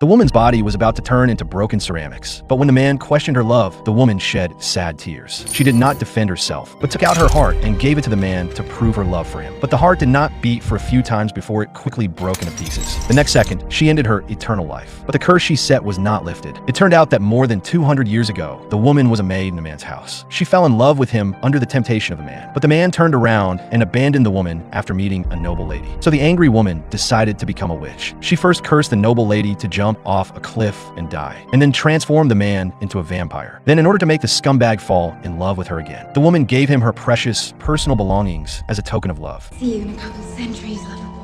The woman's body was about to turn into broken ceramics, but when the man questioned her love, the woman shed sad tears. She did not defend herself, but took out her heart and gave it to the man to prove her love for him. But the heart did not beat for a few times before it quickly broke into pieces. The next second, she ended her eternal life. But the curse she set was not lifted. It turned out that more than 200 years ago, the woman was a maid in the man's house. She fell in love with him under the temptation of the man, but the man turned around and abandoned the woman after meeting a noble lady. So the angry woman decided to become a witch. She first cursed the noble lady to jump off a cliff and die, and then transformed the man into a vampire. Then, in order to make the scumbag fall in love with her again, the woman gave him her precious personal belongings as a token of love. See you in a couple centuries, lover boy.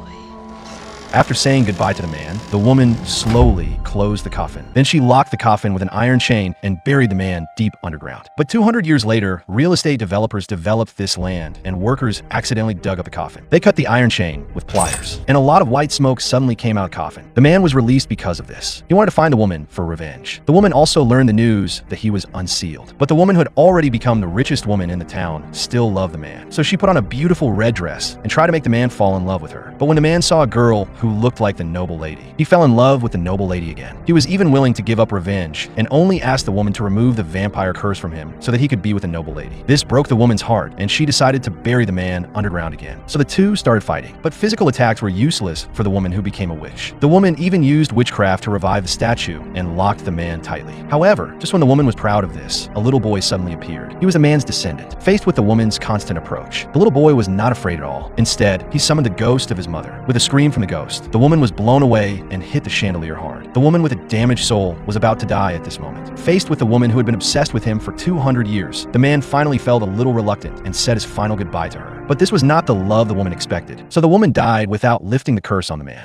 After saying goodbye to the man, the woman slowly closed the coffin. Then she locked the coffin with an iron chain and buried the man deep underground. But 200 years later, real estate developers developed this land, and workers accidentally dug up the coffin. They cut the iron chain with pliers, and a lot of white smoke suddenly came out of the coffin. The man was released because of this. He wanted to find the woman for revenge. The woman also learned the news that he was unsealed. But the woman who had already become the richest woman in the town still loved the man. So she put on a beautiful red dress and tried to make the man fall in love with her. But when the man saw a girl who looked like the noble lady, he fell in love with the noble lady again. He was even willing to give up revenge and only asked the woman to remove the vampire curse from him so that he could be with the noble lady. This broke the woman's heart, and she decided to bury the man underground again. So the two started fighting, but physical attacks were useless for the woman who became a witch. The woman even used witchcraft to revive the statue and locked the man tightly. However, just when the woman was proud of this, a little boy suddenly appeared. He was a man's descendant. Faced with the woman's constant approach, the little boy was not afraid at all. Instead, he summoned the ghost of his mother. With a scream from the ghost, the woman was blown away and hit the chandelier hard. The woman with a damaged soul was about to die at this moment. Faced with the woman who had been obsessed with him for 200 years, the man finally felt a little reluctant and said his final goodbye to her. But this was not the love the woman expected, so the woman died without lifting the curse on the man.